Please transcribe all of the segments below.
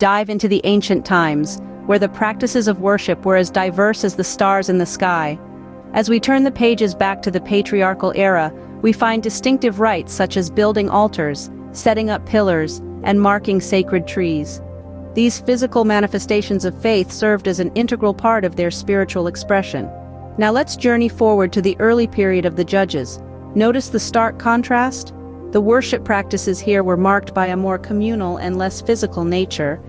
dive into the ancient times, where the practices of worship were as diverse as the stars in the sky. As we turn the pages back to the patriarchal era, we find distinctive rites such as building altars, setting up pillars, and marking sacred trees. These physical manifestations of faith served as an integral part of their spiritual expression. Now let's journey forward to the early period of the Judges. Notice the stark contrast? The worship practices here were marked by a more communal and less physical nature.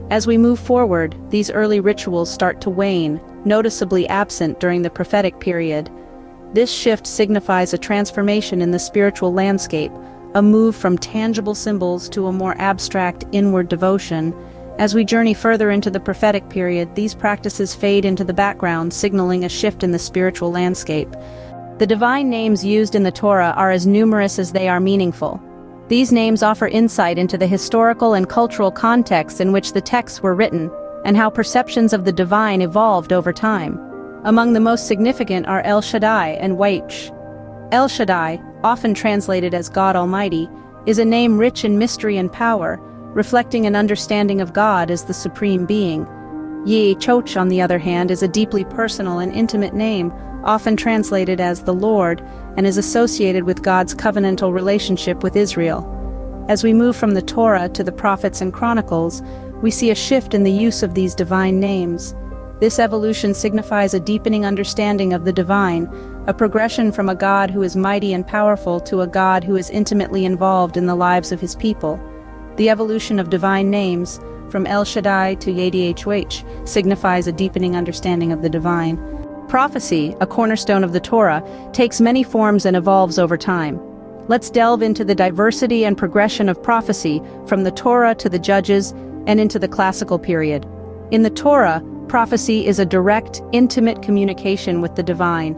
As we move forward, these early rituals start to wane, noticeably absent during the prophetic period. This shift signifies a transformation in the spiritual landscape, a move from tangible symbols to a more abstract inward devotion. As we journey further into the prophetic period, these practices fade into the background, signaling a shift in the spiritual landscape. The divine names used in the Torah are as numerous as they are meaningful. These names offer insight into the historical and cultural contexts in which the texts were written, and how perceptions of the divine evolved over time. Among the most significant are El Shaddai and YHWH. El Shaddai, often translated as God Almighty, is a name rich in mystery and power, reflecting an understanding of God as the supreme being. YHWH, on the other hand, is a deeply personal and intimate name, often translated as the Lord, and is associated with God's covenantal relationship with Israel. As we move from the Torah to the prophets and chronicles, we see a shift in the use of these divine names. This evolution signifies a deepening understanding of the divine, a progression from a God who is mighty and powerful to a God who is intimately involved in the lives of his people. The evolution of divine names, from El Shaddai to YHWH, signifies a deepening understanding of the divine. Prophecy, a cornerstone of the Torah, takes many forms and evolves over time. Let's delve into the diversity and progression of prophecy from the Torah to the Judges and into the classical period. In the Torah, prophecy is a direct, intimate communication with the divine.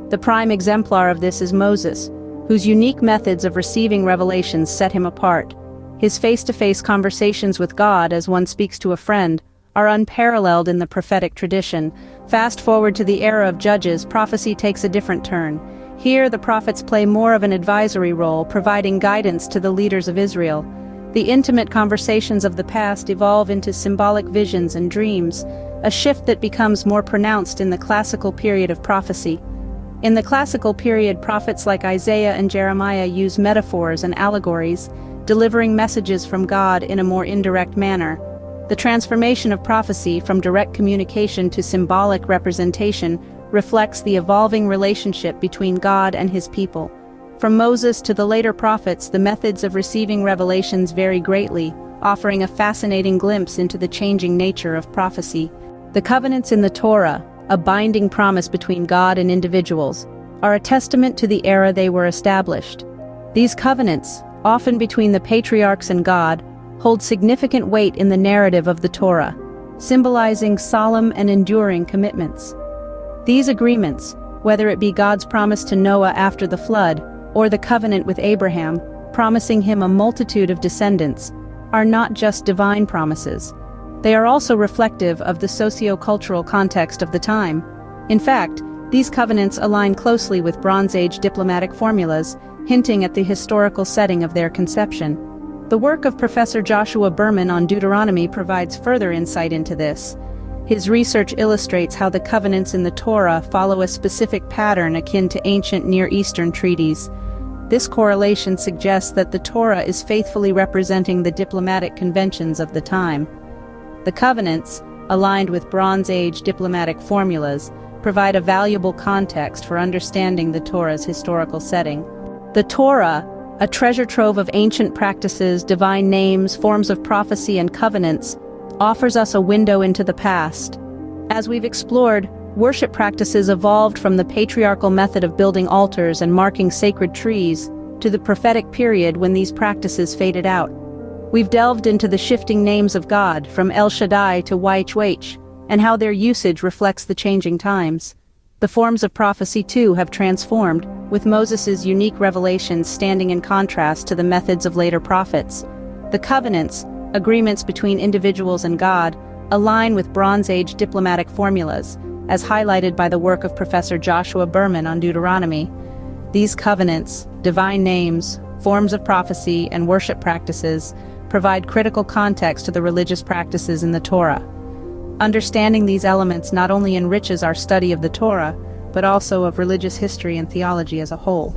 The prime exemplar of this is Moses, whose unique methods of receiving revelations set him apart. His face-to-face conversations with God, as one speaks to a friend, are unparalleled in the prophetic tradition. Fast forward to the era of Judges, prophecy takes a different turn. Here, the prophets play more of an advisory role, providing guidance to the leaders of Israel. The intimate conversations of the past evolve into symbolic visions and dreams, a shift that becomes more pronounced in the classical period of prophecy. In the classical period, prophets like Isaiah and Jeremiah use metaphors and allegories, delivering messages from God in a more indirect manner. The transformation of prophecy from direct communication to symbolic representation reflects the evolving relationship between God and his people. From Moses to the later prophets, the methods of receiving revelations vary greatly, offering a fascinating glimpse into the changing nature of prophecy. The covenants in the Torah, a binding promise between God and individuals, are a testament to the era they were established. These covenants, often between the patriarchs and God, hold significant weight in the narrative of the Torah, symbolizing solemn and enduring commitments. These agreements, whether it be God's promise to Noah after the flood, or the covenant with Abraham, promising him a multitude of descendants, are not just divine promises. They are also reflective of the socio-cultural context of the time. In fact, these covenants align closely with Bronze Age diplomatic formulas, hinting at the historical setting of their conception. The work of Professor Joshua Berman on Deuteronomy provides further insight into this. His research illustrates how the covenants in the Torah follow a specific pattern akin to ancient Near Eastern treaties. This correlation suggests that the Torah is faithfully representing the diplomatic conventions of the time. The covenants, aligned with Bronze Age diplomatic formulas, provide a valuable context for understanding the Torah's historical setting. The Torah, a treasure trove of ancient practices, divine names, forms of prophecy, and covenants, offers us a window into the past. As we've explored, worship practices evolved from the patriarchal method of building altars and marking sacred trees to the prophetic period when these practices faded out. We've delved into the shifting names of God, from El Shaddai to YHWH, and how their usage reflects the changing times. The forms of prophecy, too, have transformed, with Moses' unique revelations standing in contrast to the methods of later prophets. The covenants, agreements between individuals and God, align with Bronze Age diplomatic formulas, as highlighted by the work of Professor Joshua Berman on Deuteronomy. These covenants, divine names, forms of prophecy, and worship practices provide critical context to the religious practices in the Torah. Understanding these elements not only enriches our study of the Torah, but also of religious history and theology as a whole.